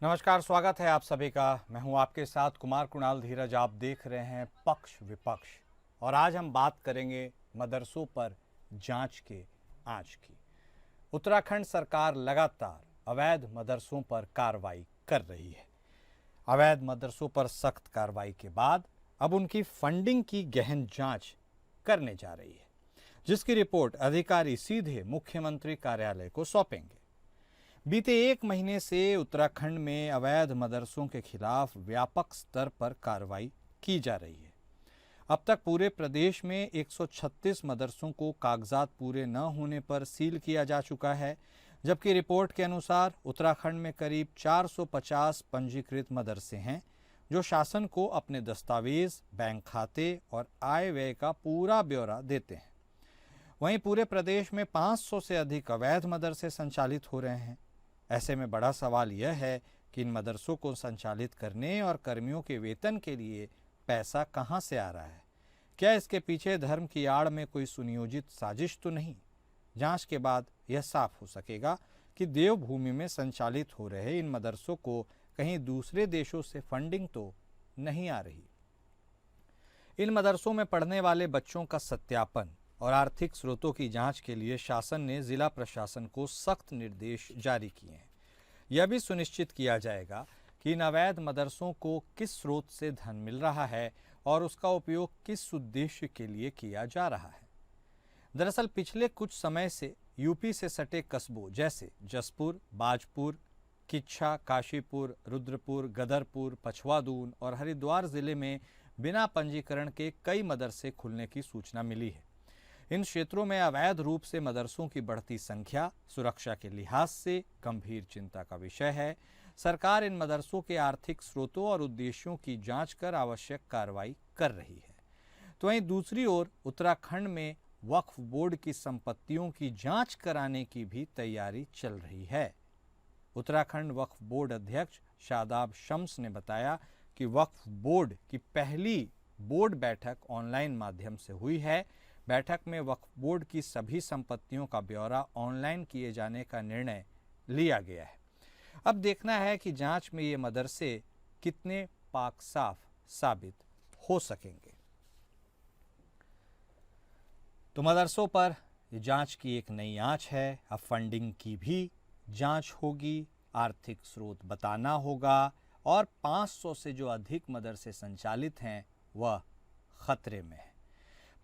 नमस्कार, स्वागत है आप सभी का। मैं हूं आपके साथ कुमार कुणाल धीरज। आप देख रहे हैं पक्ष विपक्ष और आज हम बात करेंगे मदरसों पर जांच के आंच की। उत्तराखंड सरकार लगातार अवैध मदरसों पर कार्रवाई कर रही है। अवैध मदरसों पर सख्त कार्रवाई के बाद अब उनकी फंडिंग की गहन जांच करने जा रही है, जिसकी रिपोर्ट अधिकारी सीधे मुख्यमंत्री कार्यालय को सौंपेंगे। बीते एक महीने से उत्तराखंड में अवैध मदरसों के खिलाफ व्यापक स्तर पर कार्रवाई की जा रही है। अब तक पूरे प्रदेश में 136 मदरसों को कागजात पूरे न होने पर सील किया जा चुका है, जबकि रिपोर्ट के अनुसार उत्तराखंड में करीब 450 पंजीकृत मदरसे हैं जो शासन को अपने दस्तावेज, बैंक खाते और आय व्यय का पूरा ब्यौरा देते हैं। वहीं पूरे प्रदेश में 500 से अधिक अवैध मदरसे संचालित हो रहे हैं। ऐसे में बड़ा सवाल यह है कि इन मदरसों को संचालित करने और कर्मियों के वेतन के लिए पैसा कहां से आ रहा है। क्या इसके पीछे धर्म की आड़ में कोई सुनियोजित साजिश तो नहीं? जांच के बाद यह साफ हो सकेगा कि देवभूमि में संचालित हो रहे इन मदरसों को कहीं दूसरे देशों से फंडिंग तो नहीं आ रही। इन मदरसों में पढ़ने वाले बच्चों का सत्यापन और आर्थिक स्रोतों की जांच के लिए शासन ने जिला प्रशासन को सख्त निर्देश जारी किए हैं। यह भी सुनिश्चित किया जाएगा कि इन अवैध मदरसों को किस स्रोत से धन मिल रहा है और उसका उपयोग किस उद्देश्य के लिए किया जा रहा है। दरअसल पिछले कुछ समय से यूपी से सटे कस्बों जैसे जसपुर, बाजपुर, किच्छा, काशीपुर, रुद्रपुर, गदरपुर, पछवादून और हरिद्वार जिले में बिना पंजीकरण के कई मदरसे खुलने की सूचना मिली है। इन क्षेत्रों में अवैध रूप से मदरसों की बढ़ती संख्या सुरक्षा के लिहाज से गंभीर चिंता का विषय है। सरकार इन मदरसों के आर्थिक स्रोतों और उद्देश्यों की जांच कर आवश्यक कार्रवाई कर रही है। तो वहीं दूसरी ओर उत्तराखंड में वक्फ बोर्ड की संपत्तियों की जांच कराने की भी तैयारी चल रही है। उत्तराखंड वक्फ बोर्ड अध्यक्ष शादाब शम्स ने बताया कि वक्फ बोर्ड की पहली बोर्ड बैठक ऑनलाइन माध्यम से हुई है। बैठक में वक्फ बोर्ड की सभी संपत्तियों का ब्यौरा ऑनलाइन किए जाने का निर्णय लिया गया है। अब देखना है कि जांच में ये मदरसे कितने पाक साफ साबित हो सकेंगे। तो मदरसों पर जांच की एक नई आंच है। अब फंडिंग की भी जांच होगी, आर्थिक स्रोत बताना होगा और 500 से जो अधिक मदरसे संचालित हैं वह खतरे में है।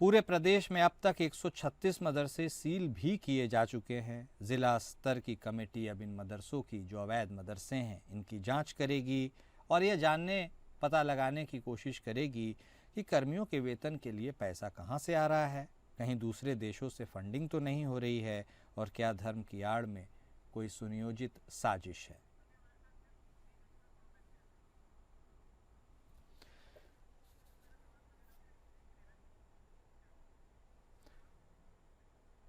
पूरे प्रदेश में अब तक 136 मदरसे सील भी किए जा चुके हैं। जिला स्तर की कमेटी अब इन मदरसों की जो अवैध मदरसे हैं इनकी जांच करेगी और यह जानने पता लगाने की कोशिश करेगी कि कर्मियों के वेतन के लिए पैसा कहां से आ रहा है, कहीं दूसरे देशों से फंडिंग तो नहीं हो रही है और क्या धर्म की आड़ में कोई सुनियोजित साजिश है।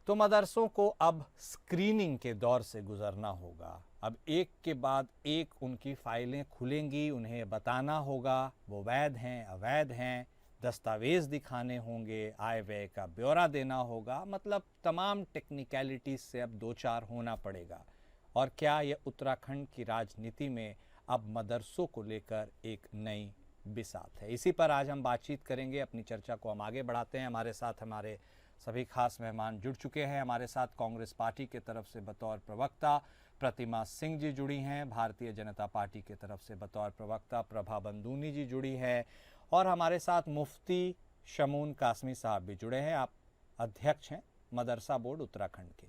तो मदरसों को अब स्क्रीनिंग के दौर से गुजरना होगा। अब एक के बाद एक उनकी फाइलें खुलेंगी, उन्हें बताना होगा वो वैध हैं, अवैध हैं, दस्तावेज दिखाने होंगे, आय व्यय का ब्यौरा देना होगा। मतलब तमाम टेक्निकलिटीज से अब दो चार होना पड़ेगा। और क्या यह उत्तराखंड की राजनीति में अब मदरसों को लेकर एक नई बिसात है? इसी पर आज हम बातचीत करेंगे। अपनी चर्चा को हम आगे बढ़ाते हैं। हमारे साथ हमारे सभी खास मेहमान जुड़ चुके हैं। हमारे साथ कांग्रेस पार्टी के तरफ से बतौर प्रवक्ता प्रतिमा सिंह जी जुड़ी हैं, भारतीय जनता पार्टी के तरफ से बतौर प्रवक्ता प्रभा बंदूनी जी जुड़ी है और हमारे साथ मुफ्ती शमून कासमी साहब भी जुड़े हैं। आप अध्यक्ष हैं मदरसा बोर्ड उत्तराखंड के।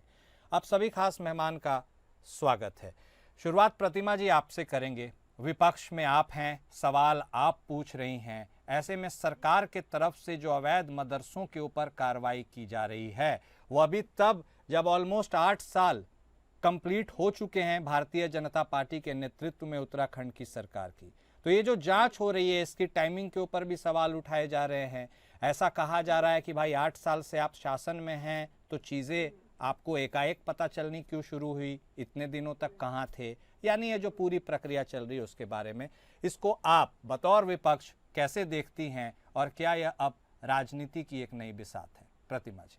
आप सभी खास मेहमान का स्वागत है। शुरुआत प्रतिमा जी आपसे करेंगे। विपक्ष में आप हैं, सवाल आप पूछ रही हैं। ऐसे में सरकार के तरफ से जो अवैध मदरसों के ऊपर कार्रवाई की जा रही है वो अभी तब जब ऑलमोस्ट 8 साल कंप्लीट हो चुके हैं भारतीय जनता पार्टी के नेतृत्व में उत्तराखंड की सरकार की। तो ये जो जांच हो रही है इसकी टाइमिंग के ऊपर भी सवाल उठाए जा रहे हैं। ऐसा कहा जा रहा है कि भाई 8 साल से आप शासन में हैं तो चीज़ें आपको एकाएक पता चलनी क्यों शुरू हुई, इतने दिनों तक कहाँ थे? यानी ये जो पूरी प्रक्रिया चल रही है उसके बारे में, इसको आप बतौर विपक्ष कैसे देखती हैं और क्या यह अब राजनीति की एक नई बिसात है? प्रतिमा जी।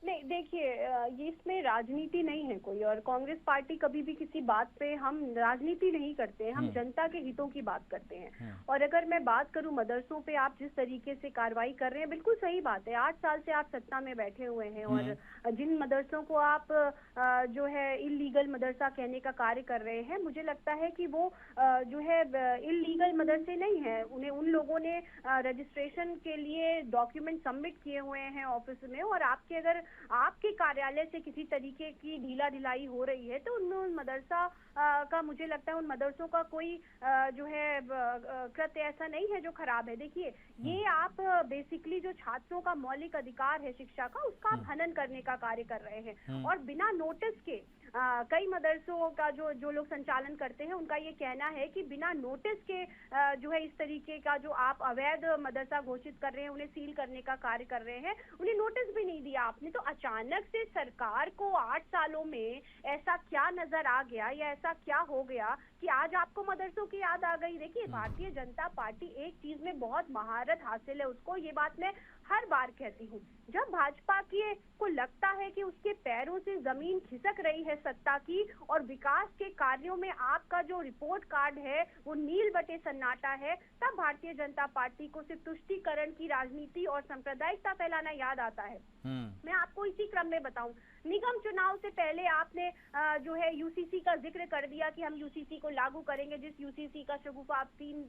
नहीं, देखिए, ये इसमें राजनीति नहीं है कोई, और कांग्रेस पार्टी कभी भी किसी बात पे हम राजनीति नहीं करते हैं, हम जनता के हितों की बात करते हैं। और अगर मैं बात करूं मदरसों पे आप जिस तरीके से कार्रवाई कर रहे हैं, बिल्कुल सही बात है। 8 साल से आप सत्ता में बैठे हुए हैं और जिन मदरसों को आप जो है इलीगल मदरसा कहने का कार्य कर रहे हैं, मुझे लगता है कि वो जो है इलीगल मदरसे नहीं है। उन्हें उन लोगों ने रजिस्ट्रेशन के लिए डॉक्यूमेंट सबमिट किए हुए हैं ऑफिस में, और आपके अगर आपके कार्यालय से किसी तरीके की ढीला ढिलाई हो रही है तो उन मदरसा का, मुझे लगता है उन मदरसों का कोई जो है कृत्य ऐसा नहीं है जो खराब है। देखिए, ये आप बेसिकली जो छात्रों का मौलिक अधिकार है शिक्षा का, उसका आप हनन करने का कार्य कर रहे हैं। और बिना नोटिस के कई मदरसों का जो लोग संचालन करते हैं, उनका ये कहना है कि बिना नोटिस के जो है इस तरीके का जो आप अवैध मदरसा घोषित कर रहे हैं, उन्हें सील करने का कार्य कर रहे हैं, उन्हें नोटिस भी नहीं दिया आपने। तो अचानक से सरकार को 8 सालों में ऐसा क्या नजर आ गया या ऐसा क्या हो गया कि आज आपको मदरसों की याद आ गई? देखिए, भारतीय जनता पार्टी एक चीज में बहुत महारत हासिल है उसको, ये बात मैं हर बार कहती हूँ। जब भाजपा को लगता है कि उसके पैरों से जमीन खिसक रही है सत्ता की, और विकास के कार्यों में आपका जो रिपोर्ट कार्ड है वो नील बटे सन्नाटा है, तब भारतीय जनता पार्टी को सिर्फ तुष्टीकरण की राजनीति और सांप्रदायिकता फैलाना याद आता है। मैं आपको इसी क्रम में बताऊं, निगम चुनाव से पहले आपने जो है यूसीसी का जिक्र कर दिया कि हम यूसीसी को लागू करेंगे, जिस यूसीसी का शगुफा आप 3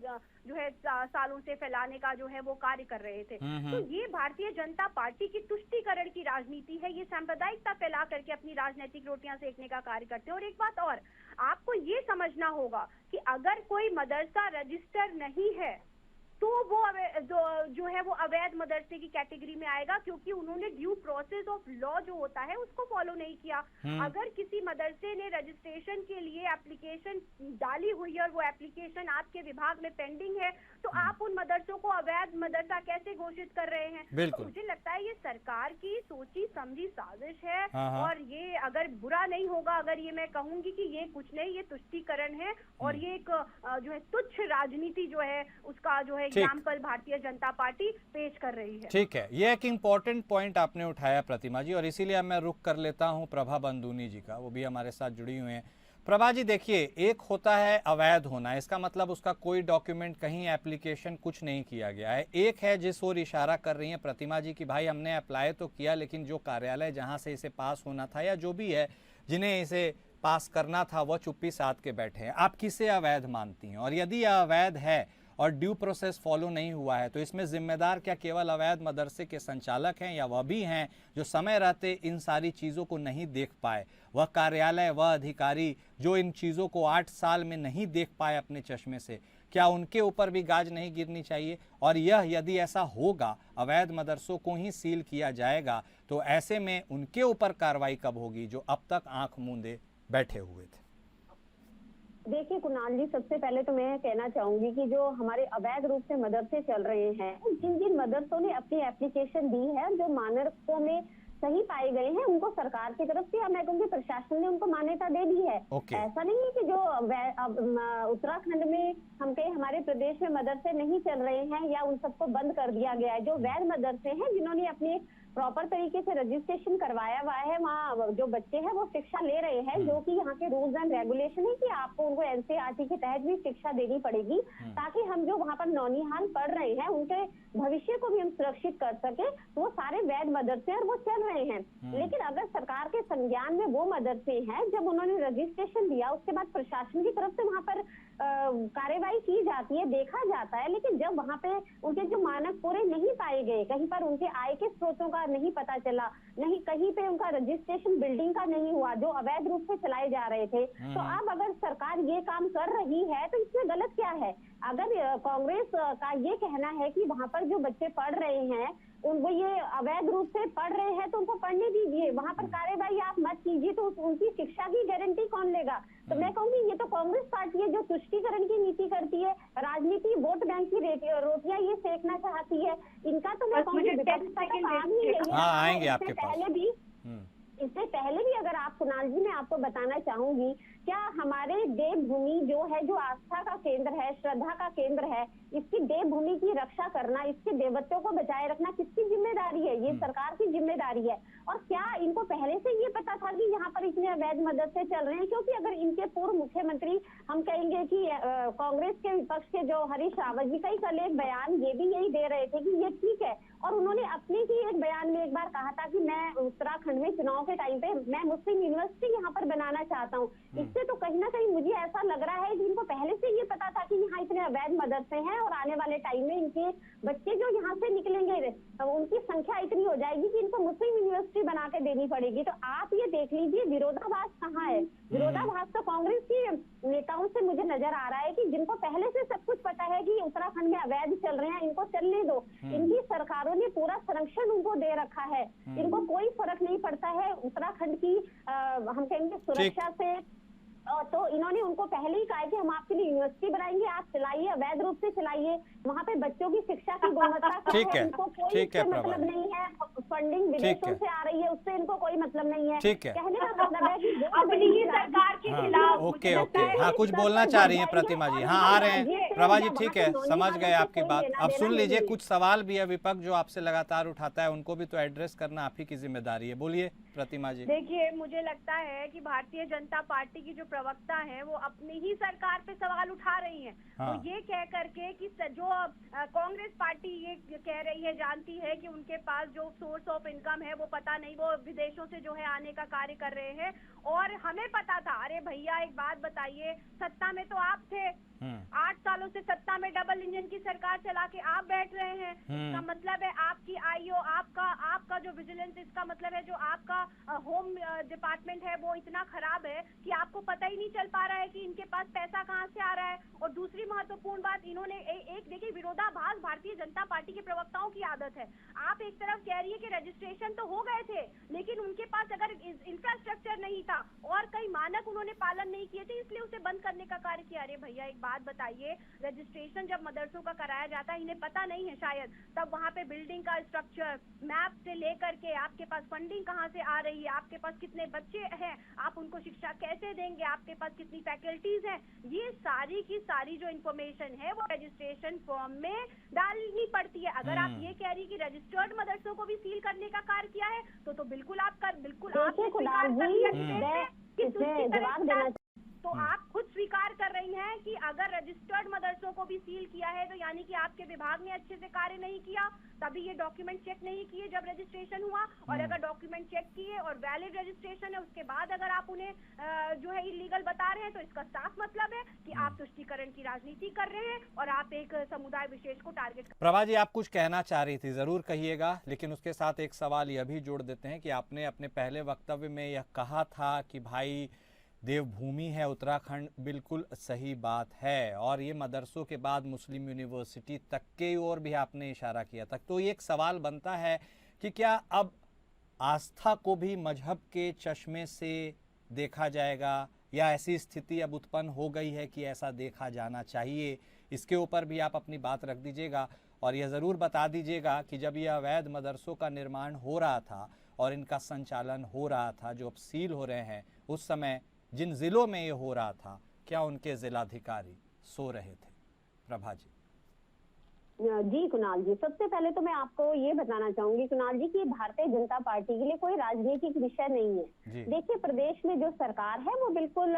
जो है सालों से फैलाने का जो है वो कार्य कर रहे थे। तो ये भारतीय जनता पार्टी की तुष्टीकरण की राजनीति है। ये सांप्रदायिकता फैला करके अपनी राजनीतिक रोटियां सेकने का कार्य करते हैं। और एक बात और, आपको ये समझना होगा कि अगर कोई मदरसा रजिस्टर नहीं है तो वो जो है वो अवैध मदरसे की कैटेगरी में आएगा, क्योंकि उन्होंने ड्यू प्रोसेस ऑफ लॉ जो होता है उसको फॉलो नहीं किया। अगर किसी मदरसे ने रजिस्ट्रेशन के लिए एप्लीकेशन डाली हुई है और वो एप्लीकेशन आपके विभाग में पेंडिंग है, तो आप उन मदरसों को अवैध मदरसा कैसे घोषित कर रहे हैं? तो मुझे लगता है ये सरकार की सोची समझी साजिश है। और ये अगर बुरा नहीं होगा अगर ये मैं कहूंगी कि ये कुछ नहीं, ये तुष्टीकरण है और ये एक जो है तुच्छ राजनीति जो है उसका जो है एग्जाम्पल भारतीय जनता पार्टी पेश कर रही है। ठीक है, ये एक इम्पोर्टेंट पॉइंट आपने उठाया प्रतिमा जी, और इसीलिए मैं रुक कर लेता हूं प्रभा बंदूनी जी का, वो भी हमारे साथ जुड़ी हुई हैं। प्रभा जी देखिए, एक होता है अवैध होना, इसका मतलब उसका कोई डॉक्यूमेंट कहीं एप्लीकेशन कुछ नहीं किया गया है। एक है जिस ओर इशारा कर रही है प्रतिमा जी की भाई हमने अप्लाई तो किया, लेकिन जो कार्यालय जहां से इसे पास होना था या जो भी है जिन्हें इसे पास करना था वो चुप्पी साध के बैठे हैं। आप किसे अवैध मानती हैं? और यदि यह अवैध है और ड्यू प्रोसेस फॉलो नहीं हुआ है तो इसमें जिम्मेदार क्या केवल अवैध मदरसे के संचालक हैं, या वह भी हैं जो समय रहते इन सारी चीज़ों को नहीं देख पाए? वह कार्यालय, वह अधिकारी जो इन चीज़ों को 8 साल में नहीं देख पाए अपने चश्मे से, क्या उनके ऊपर भी गाज नहीं गिरनी चाहिए? और यह यदि ऐसा होगा, अवैध मदरसों को ही सील किया जाएगा, तो ऐसे में उनके ऊपर कार्रवाई कब होगी जो अब तक आंख मूंदे बैठे हुए थे? देखिए कुणाल जी, सबसे पहले तो मैं कहना चाहूंगी कि जो हमारे अवैध रूप से मदरसे चल रहे हैं, जिन जिन मदरसों ने अपनी एप्लीकेशन दी है, जो मानकों में सही पाए गए हैं, उनको सरकार की तरफ से या मैं कहूँगी प्रशासन ने उनको मान्यता दे दी है। ऐसा नहीं है कि जो उत्तराखंड में हम कहीं हमारे प्रदेश में मदरसे नहीं चल रहे हैं या उन सबको बंद कर दिया गया है। जो वैध मदरसे हैं, जिन्होंने अपनी प्रॉपर तरीके से रजिस्ट्रेशन करवाया हुआ है, वहाँ जो बच्चे हैं वो शिक्षा ले रहे हैं, जो कि यहाँ के रूल्स एंड रेगुलेशन है कि आपको उनको एनसीईआरटी के तहत भी शिक्षा देनी पड़ेगी, ताकि हम जो वहाँ पर नौनिहाल पढ़ रहे हैं उनके भविष्य को भी हम सुरक्षित कर सके। तो वो सारे वैध मदरसे और वो चल रहे हैं। लेकिन अगर सरकार के संज्ञान में वो मदरसे हैं जब उन्होंने रजिस्ट्रेशन दिया, उसके बाद प्रशासन की तरफ से वहाँ पर कार्यवाही की जाती है, देखा जाता है, लेकिन जब वहाँ पे उनके जो मानक पूरे नहीं पाए गए, कहीं पर उनके आय के स्रोतों का नहीं पता चला, नहीं कहीं पे उनका रजिस्ट्रेशन बिल्डिंग का नहीं हुआ, जो अवैध रूप से चलाए जा रहे थे, तो अब अगर सरकार ये काम कर रही है तो इसमें गलत क्या है? अगर कांग्रेस का ये कहना है कि वहाँ पर जो बच्चे पढ़ रहे हैं उनको ये अवैध रूप से पढ़ रहे हैं तो उनको पढ़ने दीजिए, वहाँ पर कार्यवाही आप मत कीजिए, तो उनकी शिक्षा की गारंटी कौन लेगा? तो मैं कहूंगी ये तो कांग्रेस पार्टी है जो तुष्टीकरण की नीति करती है, राजनीति वोट बैंक की रोटियां ये सेकना चाहती है। इनका तो मैं कहूँगी विपक्ष का काम ही यही है। आएंगे आपके पास। इससे पहले भी अगर आप कुणाल जी, मैं आपको बताना चाहूंगी क्या हमारे देवभूमि जो है, जो आस्था का केंद्र है, श्रद्धा का केंद्र है, इसकी देवभूमि की रक्षा करना, इसके देवत्वों को बचाए रखना किसकी जिम्मेदारी है? ये सरकार की जिम्मेदारी है। और क्या इनको पहले से ये पता था कि यहाँ पर इतने अवैध मदरसे चल रहे हैं? क्योंकि अगर इनके पूर्व मुख्यमंत्री, हम कहेंगे कि कांग्रेस के विपक्ष के जो हरीश रावत जी, कल एक बयान ये भी यही दे रहे थे कि ये ठीक है, और उन्होंने अपने ही एक बयान में एक बार कहा था कि मैं उत्तराखंड में चुनाव के टाइम पे मैं मुस्लिम यूनिवर्सिटी यहाँ पर बनाना चाहता हूँ। इससे तो कहीं ना कहीं मुझे ऐसा लग रहा है कि इनको पहले से ये पता था कि यहाँ इतने अवैध मदरसे हैं और आने वाले टाइम में इनके बच्चे जो यहाँ से निकलेंगे उनकी संख्या इतनी हो जाएगी कि इनको मुस्लिम यूनिवर्सिटी बना के देनी पड़ेगी। तो आप ये देख लीजिए विरोधाभास कहाँ है। विरोधाभास तो कांग्रेस की नेताओं से मुझे नजर आ रहा है कि जिनको पहले से सब कुछ पता है कि उत्तराखंड में अवैध चल रहे हैं, इनको चलने दो। इनकी सरकारों ने पूरा संरक्षण उनको दे रखा है, इनको कोई फर्क नहीं पड़ता है उत्तराखंड की हम कहेंगे सुरक्षा से। तो इन्होंने उनको पहले ही कहा है कि हम आपके लिए यूनिवर्सिटी बनाएंगे, आप चलाइए, अवैध रूप से चलाइए, वहाँ पे बच्चों की शिक्षा की गुणवत्ता ठीक है, इनको कोई मतलब नहीं है। फंडिंग विदेशों से आ रही है, उससे इनको कोई मतलब नहीं है। ठीक है, कहने का मतलब है कि अपनी ही सरकार के खिलाफ। ओके ओके, हाँ कुछ बोलना चाह रही हैं प्रतिमा जी, हाँ आ रहे हैं प्रभा जी, ठीक है समझ गए आपकी बात। अब सुन लीजिए, कुछ सवाल भी है विपक्ष जो आपसे लगातार उठाता है, उनको भी तो एड्रेस करना आप ही की जिम्मेदारी है। बोलिए प्रतिमा जी। देखिए, मुझे लगता है कि भारतीय जनता पार्टी की जो प्रवक्ता है वो अपनी ही सरकार पे सवाल उठा रही हैं। हाँ। तो ये कह करके कि जो कांग्रेस पार्टी ये कह रही है, जानती है कि उनके पास जो सोर्स ऑफ इनकम है वो पता नहीं, वो विदेशों से जो है आने का कार्य कर रहे हैं, और हमें पता था। अरे भैया एक बात बताइए, सत्ता में तो आप थे, 8 सालों से सत्ता में डबल इंजन की सरकार चला के आप बैठ रहे हैं। इसका मतलब है आपकी आईओ, आपका जो विजिलेंस, इसका मतलब है जो आपका होम डिपार्टमेंट है वो इतना खराब है कि आपको पता ही नहीं चल पा रहा है कि इनके पास पैसा कहां से आ रहा है। और दूसरी महत्वपूर्ण बात, इन्होंने एक देखिए, विरोधाभास भारतीय जनता पार्टी के प्रवक्ताओं की आदत है। आप एक तरफ कह रही है कि रजिस्ट्रेशन तो हो गए थे, लेकिन उनके पास अगर इंफ्रास्ट्रक्चर नहीं था और कई मानक उन्होंने पालन नहीं किए थे, इसलिए उसे बंद करने का कार्य किया। अरे भैया एक बात बताइए, रजिस्ट्रेशन जब मदरसों का कराया जाता है, इन्हें पता नहीं है शायद, तब वहाँ पे बिल्डिंग का स्ट्रक्चर, मैप से लेकर के आपके पास फंडिंग कहाँ से आ रही है, आपके पास कितने बच्चे हैं, आप उनको शिक्षा कैसे देंगे, आपके पास कितनी फैकल्टीज हैं, ये सारी की सारी जो इन्फॉर्मेशन है वो रजिस्ट्रेशन फॉर्म में डालनी पड़ती है। अगर आप ये कह रही कि रजिस्टर्ड मदरसों को भी सील करने का कार्य किया है, तो बिल्कुल आप तो आप खुद स्वीकार कर रही हैं कि अगर रजिस्टर्ड मदरसों को भी सील किया है, तो यानी कि आपके विभाग ने अच्छे से कार्य नहीं किया, तभी ये डॉक्यूमेंट चेक नहीं किए जब रजिस्ट्रेशन हुआ। और अगर डॉक्यूमेंट चेक किए और वैलिड रजिस्ट्रेशन है, उसके बाद अगर आप उन्हें जो है इलीगल बता रहे हैं, तो इसका साफ मतलब है कि आप तुष्टीकरण की राजनीति कर रहे हैं और आप एक समुदाय विशेष को टारगेट। प्रभा जी, आप कुछ कहना चाह रही थी, जरूर कहिएगा, लेकिन उसके साथ एक सवाल यह भी जोड़ देते हैं कि आपने अपने पहले वक्तव्य में यह कहा था कि भाई देवभूमि है उत्तराखंड, बिल्कुल सही बात है, और ये मदरसों के बाद मुस्लिम यूनिवर्सिटी तक के ओर भी आपने इशारा किया था। तो ये एक सवाल बनता है कि क्या अब आस्था को भी मजहब के चश्मे से देखा जाएगा, या ऐसी स्थिति अब उत्पन्न हो गई है कि ऐसा देखा जाना चाहिए? इसके ऊपर भी आप अपनी बात रख दीजिएगा, और यह ज़रूर बता दीजिएगा कि जब यह अवैध मदरसों का निर्माण हो रहा था और इनका संचालन हो रहा था, जो अब सील हो रहे हैं, उस समय जिन जिलों में ये हो रहा था, क्या उनके जिलाधिकारी सो रहे थे? प्रभा जी। जी कुणाल जी, सबसे पहले तो मैं आपको ये बताना चाहूंगी कुणाल जी कि भारतीय जनता पार्टी के लिए कोई राजनीतिक विषय नहीं है। देखिए, प्रदेश में जो सरकार है वो बिल्कुल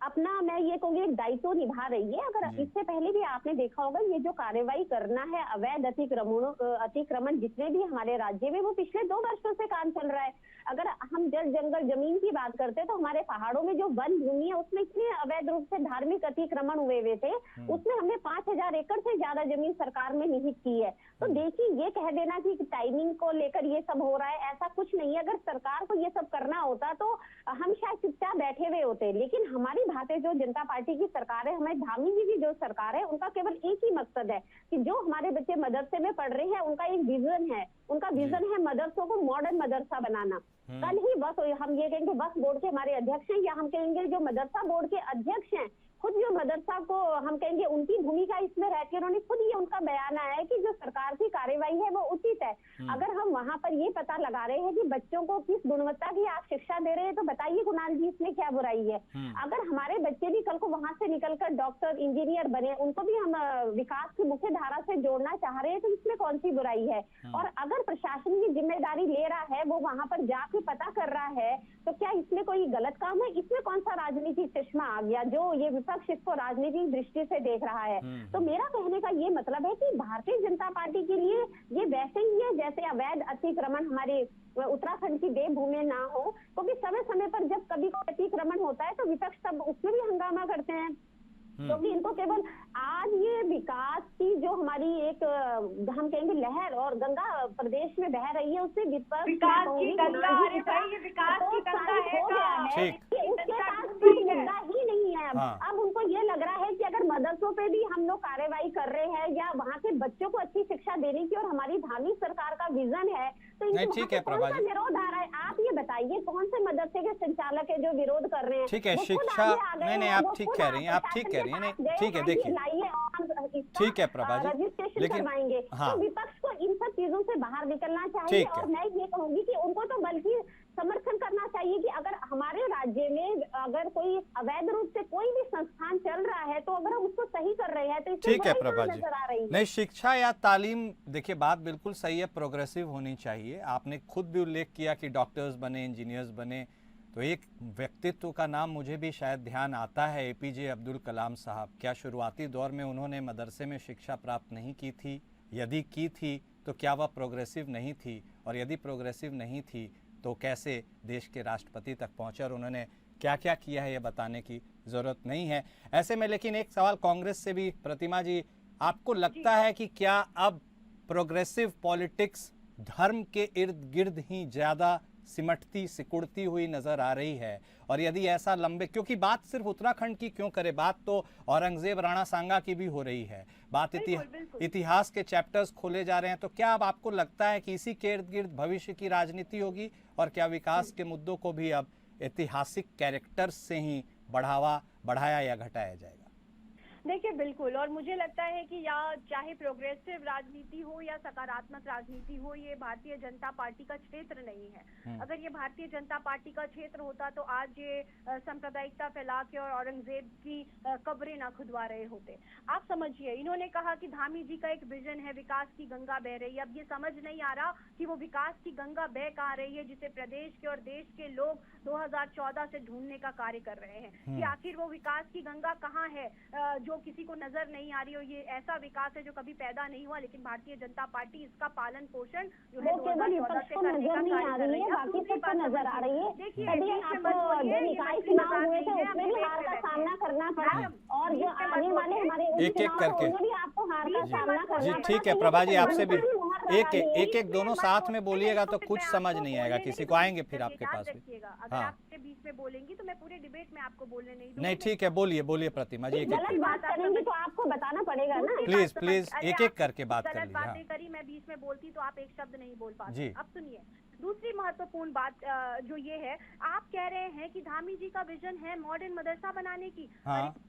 अपना, मैं ये कहूँगी, एक दायित्व निभा रही है। अगर इससे पहले भी आपने देखा होगा, ये जो कार्रवाई करना है, अवैध अतिक्रमण जितने भी हमारे राज्य में, वो पिछले 2 वर्षों से काम चल रहा है। अगर हम जल जंगल जमीन की बात करते हैं, तो हमारे पहाड़ों में जो वन भूमि है उसमें इतने अवैध रूप से धार्मिक अतिक्रमण हुए थे, उसमें हमने 5000 एकड़ से ज्यादा जमीन सरकार में निहित की है। तो देखिए, ये कह देना कि टाइमिंग को लेकर ये सब हो रहा है, ऐसा कुछ नहीं है। अगर सरकार को ये सब करना होता तो हम शायद चुपचाप बैठे हुए होते, लेकिन हमारी भारतीय जो जनता पार्टी की सरकार है, हमारे धामी जी की जो सरकार है, उनका केवल एक ही मकसद है कि जो हमारे बच्चे मदरसे में पढ़ रहे हैं, उनका एक विजन है, उनका विजन है मदरसों को मॉडर्न मदरसा बनाना। कल ही बस हम ये कहेंगे, बस बोर्ड के हमारे अध्यक्ष हैं, या हम कहेंगे जो मदरसा बोर्ड के अध्यक्ष हैं, खुद जो मदरसा को हम कहेंगे उनकी भूमिका इसमें रहती है, उन्होंने खुद ये उनका बयान आया है कि जो सरकार की कार्यवाही है वो उचित है। अगर हम वहां पर ये पता लगा रहे हैं कि बच्चों को किस गुणवत्ता की आप शिक्षा दे रहे हैं, तो बताइए कुणाल जी इसमें क्या बुराई है। अगर हमारे बच्चे भी कल को वहां से निकलकर डॉक्टर इंजीनियर बने, उनको भी हम विकास की मुख्य धारा से जोड़ना चाह रहे हैं, तो इसमें कौन सी बुराई है। और अगर प्रशासन की जिम्मेदारी ले रहा है, वो वहां पर जाके पता कर रहा है, तो क्या इसमें कोई गलत काम है? इसमें कौन सा राजनीतिक चश्मा आ गया जो ये विपक्ष इसको राजनीतिक दृष्टि से देख रहा है। तो मेरा कहने का ये मतलब है कि भारतीय जनता पार्टी के लिए ये वैसे ही है जैसे अवैध अतिक्रमण हमारे उत्तराखंड की देवभूमि ना हो, क्योंकि समय समय पर जब कभी कोई अतिक्रमण होता है तो विपक्ष तब उसमें भी हंगामा करते हैं, क्योंकि इनको केवल आज ये विकास की जो हमारी एक हम कहेंगे लहर और गंगा प्रदेश में बह रही है, उससे विपक्ष विकास की गंगा, अरे भाई ये विकास की गंगा है कि उसके पास कोई मुद्दा ही नहीं है। अब उनको ये लग रहा है कि अगर मदरसों पे भी हम लोग कार्रवाई कर रहे हैं या वहाँ के बच्चों को अच्छी शिक्षा देने की और हमारी धार्मिक सरकार का विजन है, तो ठीक है प्रभा जी, विरोध आ रहा है। आप ये बताइए कौन से मदरसे के संचालक है जो विरोध कर रहे हैं? ठीक है, शिक्षा नहीं आप ठीक कह रही हैं, आप ठीक कह रही हैं, नहीं ठीक है, देखिए ठीक है प्रभा जी, रजिस्ट्रेशन करवाएंगे। तो विपक्ष को इन सब चीजों से बाहर निकलना चाहिए और मैं ये कहूंगी कि उनको तो बल्कि समर्थन करना चाहिए कि अगर हमारे राज्य में अगर कोई अवैध रूप से कोई भी संस्थान चल रहा है, तो अगर हम उसको सही कर रहे हैं तो ठीक है प्रभा जी, नहीं शिक्षा या तालीम, देखिए बात बिल्कुल सही है, प्रोग्रेसिव होनी चाहिए। आपने खुद भी उल्लेख किया कि डॉक्टर्स बने, इंजीनियर्स बने, तो एक व्यक्तित्व का नाम मुझे भी शायद ध्यान आता है, एपीजे अब्दुल कलाम साहब। क्या शुरुआती दौर में उन्होंने मदरसे में शिक्षा प्राप्त नहीं की थी? यदि की थी तो क्या वह प्रोग्रेसिव नहीं थी? और यदि प्रोग्रेसिव नहीं थी तो कैसे देश के राष्ट्रपति तक पहुंचे और उन्होंने क्या क्या किया है, ये बताने की ज़रूरत नहीं है। ऐसे में लेकिन एक सवाल कांग्रेस से भी, प्रतिमा जी, आपको लगता है कि क्या अब प्रोग्रेसिव पॉलिटिक्स धर्म के इर्द गिर्द ही ज़्यादा सिमटती सिकुड़ती हुई नजर आ रही है? और यदि ऐसा लंबे, क्योंकि बात सिर्फ उत्तराखंड की क्यों करे, बात तो औरंगजेब राणा सांगा की भी हो रही है, बात इतिहास के चैप्टर्स खोले जा रहे हैं, तो क्या अब आपको लगता है कि इसी के इर्द गिर्द भविष्य की राजनीति होगी? और क्या विकास के मुद्दों को भी अब ऐतिहासिक कैरेक्टर्स से ही बढ़ाया या घटाया जाएगा? देखिए बिल्कुल, और मुझे लगता है कि या चाहे प्रोग्रेसिव राजनीति हो या सकारात्मक राजनीति हो, ये भारतीय जनता पार्टी का क्षेत्र नहीं है। अगर ये भारतीय जनता पार्टी का क्षेत्र होता तो आज ये सांप्रदायिकता फैला के और औरंगजेब की कब्रें ना खुदवा रहे होते। आप समझिए, इन्होंने कहा कि धामी जी का एक विजन है, विकास की गंगा बह रही है। अब ये समझ नहीं आ रहा कि वो विकास की गंगा बह कहाँ रही है, जिसे प्रदेश के और देश के लोग 2014 से ढूंढने का कार्य कर रहे हैं कि आखिर वो विकास की गंगा कहाँ है, जो किसी को नजर नहीं आ रही हो। ये ऐसा विकास है जो कभी पैदा नहीं हुआ, लेकिन भारतीय जनता पार्टी इसका पालन पोषण जो है 2014 से करने का कार्य कर रही है। बाकी सबको नजर आ रही है। देखिए सामना करना पड़ा और जो आने वाले हमारे एक एक करके आपको हार का सामना करना। जी ठीक है प्रभा जी, आपसे भी एक दोनों साथ में बोलिएगा तो कुछ समझ नहीं आएगा किसी को, आएंगे फिर आपके पास भी। अगर आपके बीच में बोलेंगी तो मैं पूरे डिबेट में आपको बोलने नहीं दूंगी। नहीं ठीक है, बोलिए प्रतिमा जी, बात करेंगे तो आपको बताना पड़ेगा ना। प्लीज एक एक करके बात कर लीजिए। बातें करी, मैं बीच में बोलती तो आप एक शब्द नहीं बोल पाते। अब सुनिए, दूसरी महत्वपूर्ण बात जो ये है, आप कह रहे हैं कि धामी जी का विजन है मॉडर्न मदरसा बनाने की।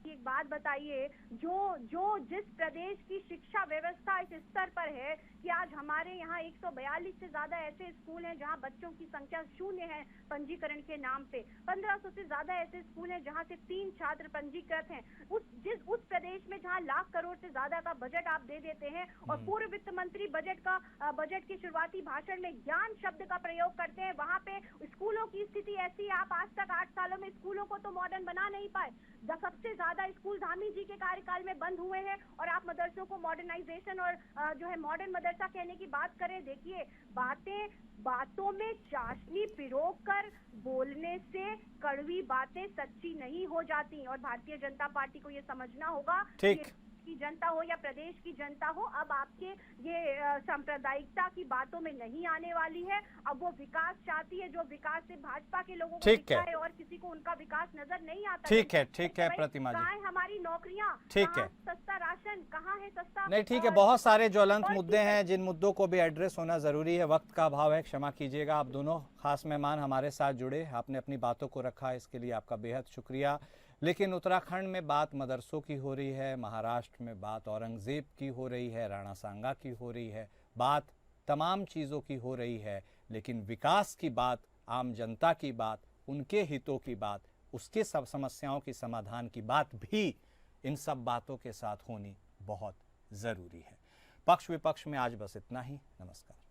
एक बात बताइए, जो जिस प्रदेश की शिक्षा व्यवस्था इस स्तर पर है कि आज हमारे यहाँ 142 से ज्यादा ऐसे स्कूल हैं जहाँ बच्चों की संख्या 0 है पंजीकरण के नाम पे। 1500 से ज्यादा ऐसे स्कूल हैं जहाँ से 3 छात्र पंजीकृत हैं। उस प्रदेश में जहाँ लाख करोड़ से ज्यादा का बजट आप दे देते हैं और पूर्व वित्त मंत्री बजट के शुरुआती भाषण में ज्ञान शब्द का प्रयोग करते हैं, वहाँ पे स्कूलों की स्थिति ऐसी है। आप आज तक 8 सालों में स्कूलों को तो मॉडर्न बना नहीं पाए। सबसे ज्यादा स्कूल धामी जी के कार्यकाल में बंद हुए हैं और आप मदरसों को मॉडर्नाइजेशन और जो है मॉडर्न मदरसा कहने की बात करें। देखिए, बातों में चाशनी पिरोक कर बोलने से कड़वी बातें सच्ची नहीं हो जाती और भारतीय जनता पार्टी को ये समझना होगा। ठीक, की जनता हो या प्रदेश की जनता हो, अब आपके ये सांप्रदायिकता की बातों में नहीं आने वाली है। अब वो विकास चाहती है जो विकास से भाजपा के लोगों को दिखता है और किसी को उनका विकास नजर नहीं आता। ठीक है प्रतिमा जी, कहाँ है हमारी नौकरियां, ठीक है, सस्ता राशन कहाँ है, सस्ता नहीं ठीक है। बहुत सारे ज्वलंत मुद्दे हैं जिन मुद्दों को भी एड्रेस होना जरूरी है। वक्त का अभाव है, क्षमा कीजिएगा। आप दोनों खास मेहमान हमारे साथ जुड़े, आपने अपनी बातों को रखा, इसके लिए आपका बेहद शुक्रिया। लेकिन उत्तराखंड में बात मदरसों की हो रही है, महाराष्ट्र में बात औरंगज़ेब की हो रही है, राणा सांगा की हो रही है, बात तमाम चीज़ों की हो रही है, लेकिन विकास की बात, आम जनता की बात, उनके हितों की बात, उसके सब समस्याओं की समाधान की बात भी इन सब बातों के साथ होनी बहुत ज़रूरी है। पक्ष विपक्ष में आज बस इतना ही। नमस्कार।